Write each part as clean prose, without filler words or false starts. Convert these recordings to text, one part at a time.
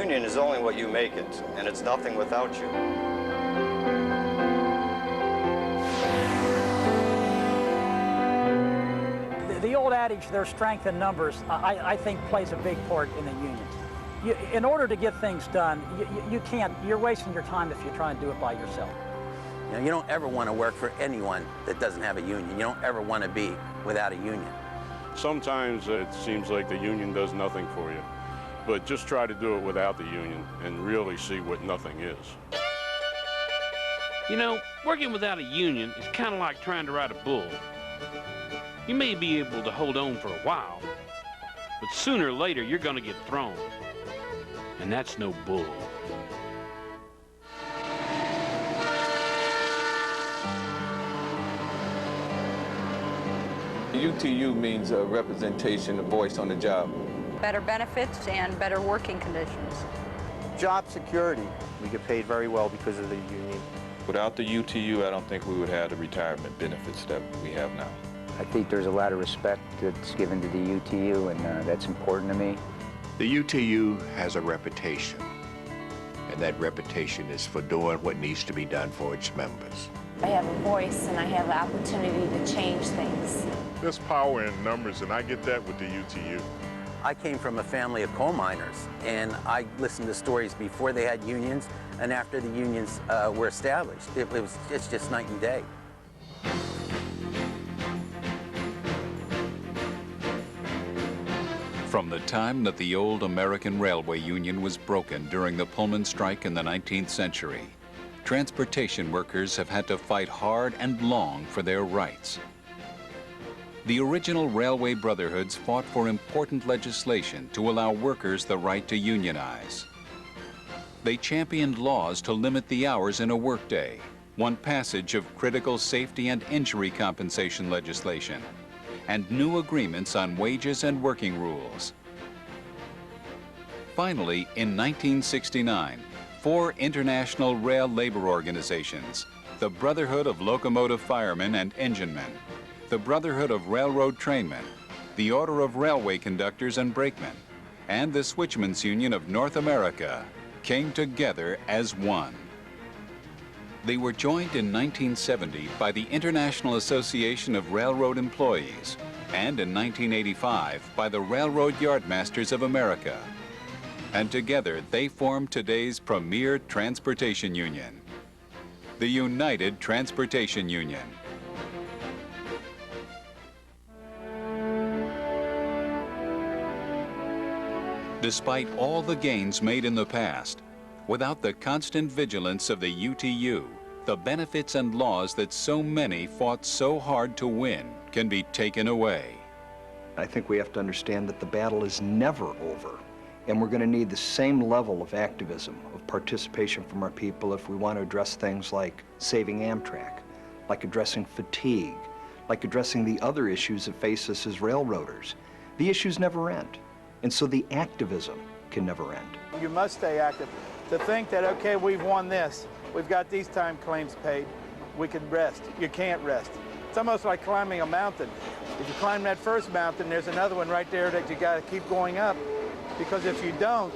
union is only what you make it, and it's nothing without you. The old adage, there's strength in numbers, I think plays a big part in the unions. In order to get things done, you can't, you're wasting your time if you try and do it by yourself. You know, you don't ever want to work for anyone that doesn't have a union. You don't ever want to be without a union. Sometimes it seems like the union does nothing for you, but just try to do it without the union and really see what nothing is. You know, working without a union is kind of like trying to ride a bull. You may be able to hold on for a while, but sooner or later you're going to get thrown. And that's no bull. UTU means a representation, a voice on the job. Better benefits and better working conditions. Job security. We get paid very well because of the union. Without the UTU, I don't think we would have the retirement benefits that we have now. I think there's a lot of respect that's given to the UTU, and that's important to me. The UTU has a reputation, and that reputation is for doing what needs to be done for its members. I have a voice, and I have the opportunity to change things. There's power in numbers, and I get that with the UTU. I came from a family of coal miners, and I listened to stories before they had unions and after the unions were established. It's just night and day. From the time that the old American Railway Union was broken during the Pullman strike in the 19th century, transportation workers have had to fight hard and long for their rights. The original railway brotherhoods fought for important legislation to allow workers the right to unionize. They championed laws to limit the hours in a workday, won passage of critical safety and injury compensation legislation, and new agreements on wages and working rules. Finally, in 1969, 4 international rail labor organizations, the Brotherhood of Locomotive Firemen and Enginemen, the Brotherhood of Railroad Trainmen, the Order of Railway Conductors and Brakemen, and the Switchmen's Union of North America came together as one. They were joined in 1970 by the International Association of Railroad Employees and in 1985 by the Railroad Yardmasters of America. And together they formed today's premier transportation union, the United Transportation Union. Despite all the gains made in the past, without the constant vigilance of the UTU, the benefits and laws that so many fought so hard to win can be taken away. I think we have to understand that the battle is never over, and we're going to need the same level of activism, of participation from our people if we want to address things like saving Amtrak, like addressing fatigue, like addressing the other issues that face us as railroaders. The issues never end, and so the activism can never end. You must stay active. To think that, okay, we've won this, we've got these time claims paid, we can rest. You can't rest. It's almost like climbing a mountain. If you climb that first mountain, there's another one right there that you got to keep going up, because if you don't,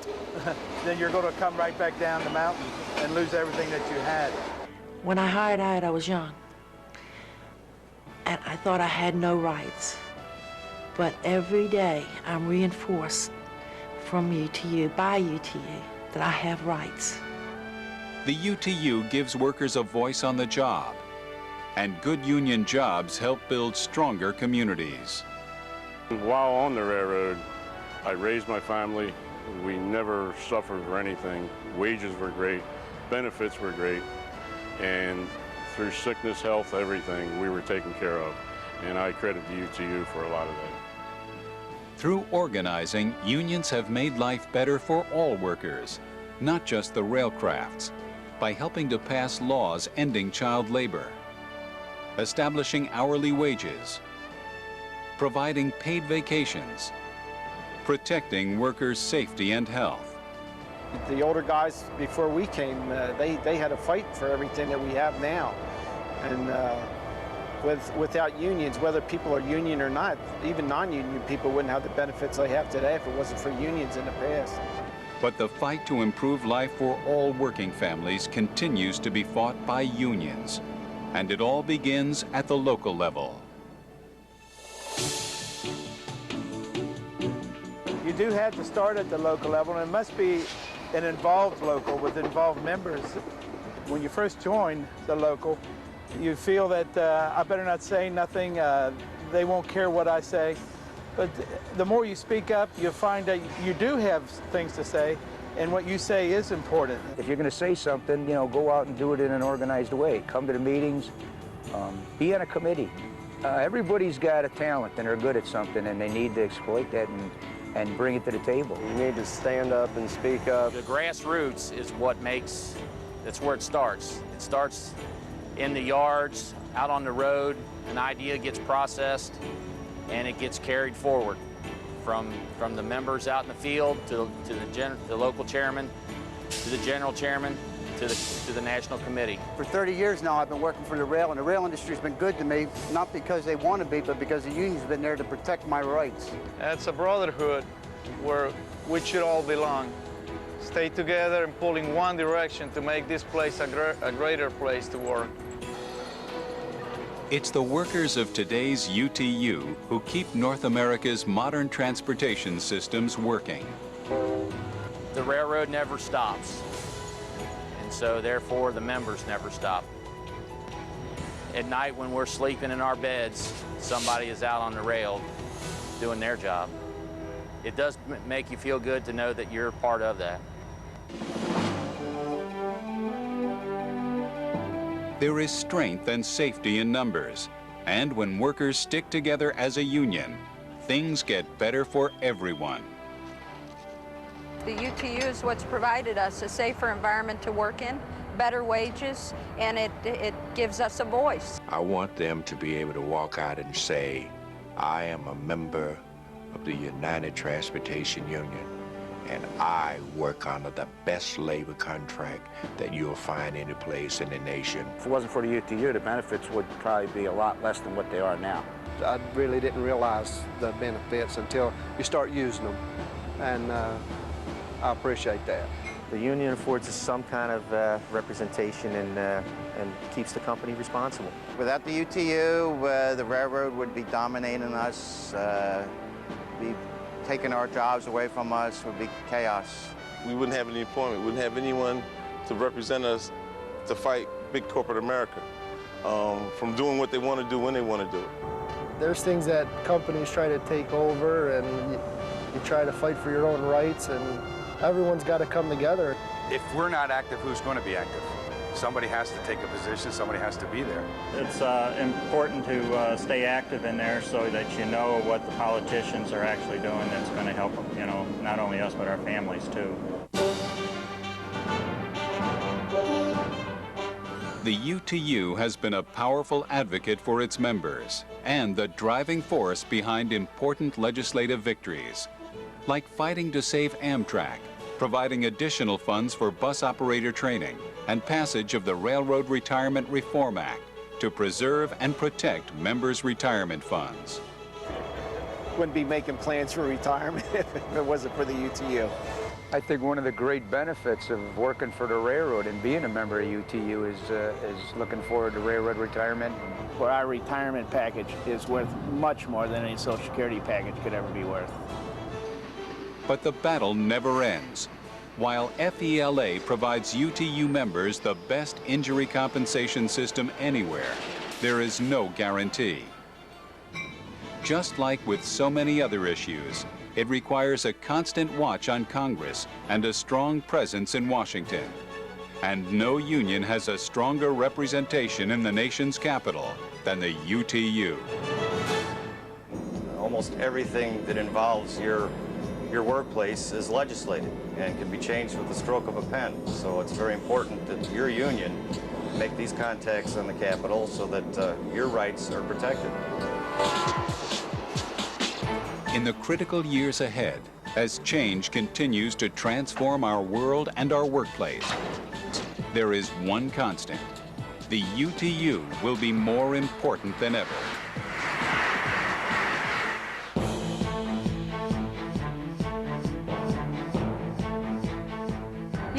then you're going to come right back down the mountain and lose everything that you had. When I hired out, I was young, and I thought I had no rights. But every day, I'm reinforced from UTU, by UTU, that I have rights. The UTU gives workers a voice on the job, and good union jobs help build stronger communities. While on the railroad, I raised my family. We never suffered for anything. Wages were great, benefits were great, and through sickness, health, everything, we were taken care of. And I credit the UTU for a lot of that. Through organizing, unions have made life better for all workers, not just the railcrafts, by helping to pass laws ending child labor, establishing hourly wages, providing paid vacations, protecting workers' safety and health. The older guys, before we came, they had to fight for everything that we have now. And without unions, whether people are union or not, even non-union people wouldn't have the benefits they have today if it wasn't for unions in the past. But the fight to improve life for all working families continues to be fought by unions. And it all begins at the local level. You do have to start at the local level, and it must be an involved local with involved members. When you first join the local, you feel that I better not say nothing, they won't care what I say. But the more you speak up, you'll find that you do have things to say, and what you say is important. If you're going to say something, you know, go out and do it in an organized way. Come to the meetings, be on a committee. Everybody's got a talent and they're good at something, and they need to exploit that and bring it to the table. You need to stand up and speak up. The grassroots is what makes, that's where it starts. It starts in the yards, out on the road. An idea gets processed and it gets carried forward from the members out in the field to the local chairman, to the general chairman, to the national committee. For 30 years now, I've been working for the rail, and the rail industry's been good to me, not because they want to be, but because the union's been there to protect my rights. It's a brotherhood where we should all belong. Stay together and pull in one direction to make this place a greater place to work. It's the workers of today's UTU who keep North America's modern transportation systems working. The railroad never stops, and so therefore the members never stop. At night when we're sleeping in our beds, somebody is out on the rail doing their job. It does make you feel good to know that you're part of that. There is strength and safety in numbers, and when workers stick together as a union, things get better for everyone. The UTU is what's provided us a safer environment to work in, better wages, and it gives us a voice. I want them to be able to walk out and say, I am a member of the United Transportation Union, and I work under the best labor contract that you'll find any place in the nation. If it wasn't for the UTU, the benefits would probably be a lot less than what they are now. I really didn't realize the benefits until you start using them, and I appreciate that. The union affords us some kind of representation and keeps the company responsible. Without the UTU, the railroad would be dominating us, be taking our jobs away from us, would be chaos. We wouldn't have any employment. We wouldn't have anyone to represent us to fight big corporate America from doing what they want to do when they want to do it. There's things that companies try to take over, and you try to fight for your own rights, and everyone's got to come together. If we're not active, who's going to be active? Somebody has to take a position, somebody has to be there. It's important to stay active in there so that you know what the politicians are actually doing that's going to help, you know, not only us, but our families too. The UTU has been a powerful advocate for its members and the driving force behind important legislative victories, like fighting to save Amtrak, providing additional funds for bus operator training, and passage of the Railroad Retirement Reform Act to preserve and protect members' retirement funds. Wouldn't be making plans for retirement if it wasn't for the UTU. I think one of the great benefits of working for the railroad and being a member of UTU is looking forward to railroad retirement. Well, our retirement package is worth much more than any Social Security package could ever be worth. But the battle never ends. While FELA provides UTU members the best injury compensation system anywhere, there is no guarantee. Just like with so many other issues, it requires a constant watch on Congress and a strong presence in Washington. And no union has a stronger representation in the nation's capital than the UTU. Almost everything that involves your workplace is legislated and can be changed with the stroke of a pen. So it's very important that your union make these contacts on the Capitol so that your rights are protected. In the critical years ahead, as change continues to transform our world and our workplace, there is one constant. The UTU will be more important than ever.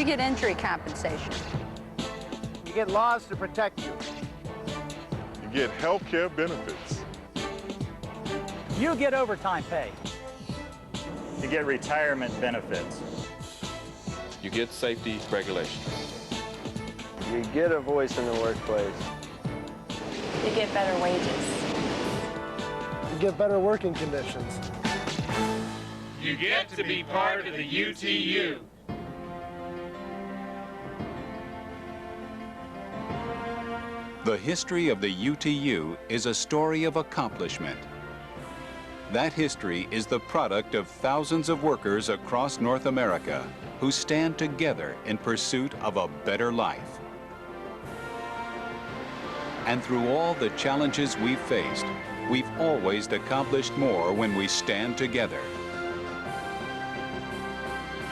get injury compensation. You get laws to protect you. You get health care benefits. You get overtime pay. You get retirement benefits. You get safety regulations. You get a voice in the workplace. You get better wages. You get better working conditions. You get to be part of the UTU. The history of the UTU is a story of accomplishment. That history is the product of thousands of workers across North America who stand together in pursuit of a better life. And through all the challenges we've faced, we've always accomplished more when we stand together.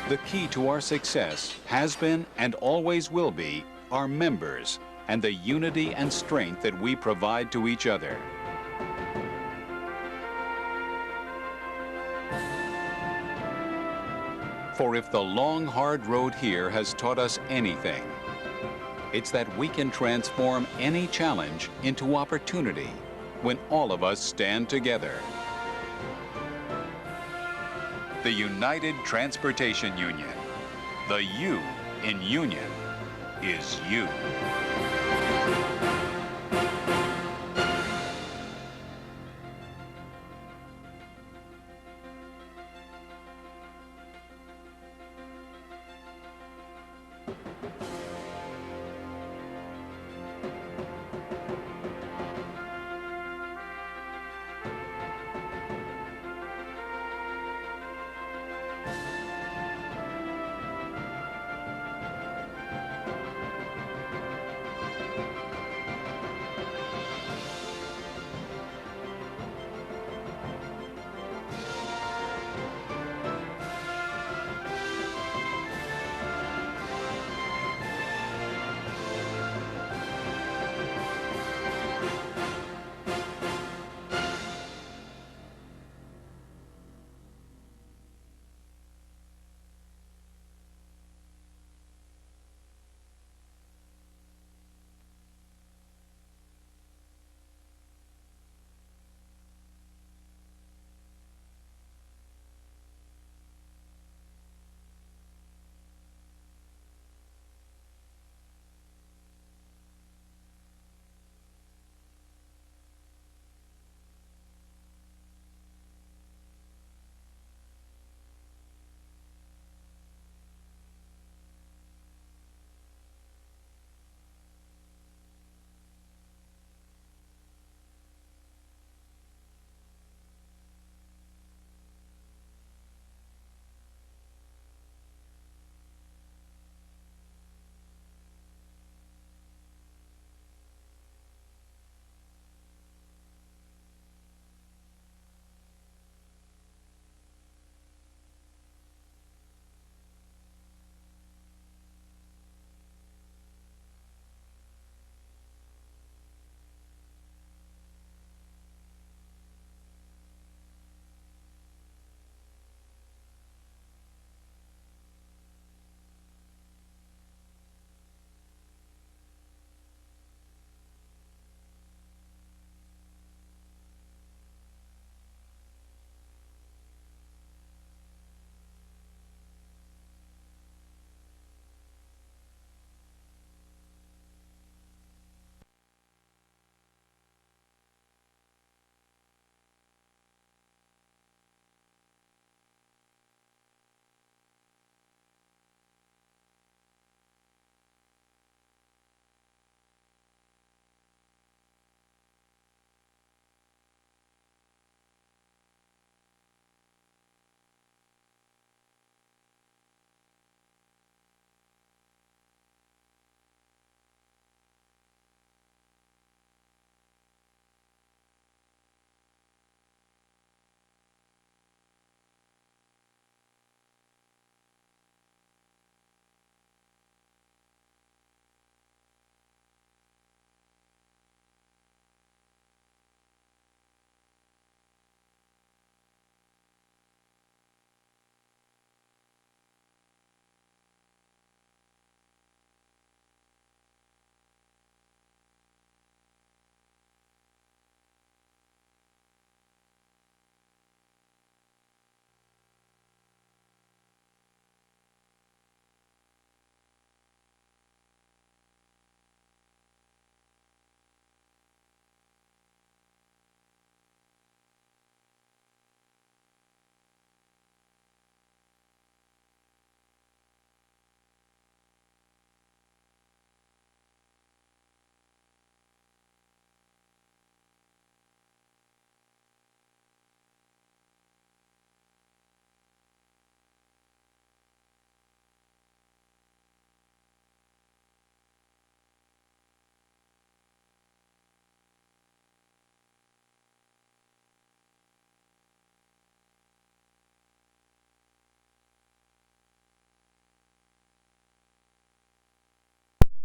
The key to our success has been and always will be our members and the unity and strength that we provide to each other. For if the long, hard road here has taught us anything, it's that we can transform any challenge into opportunity when all of us stand together. The United Transportation Union. The U in union is you.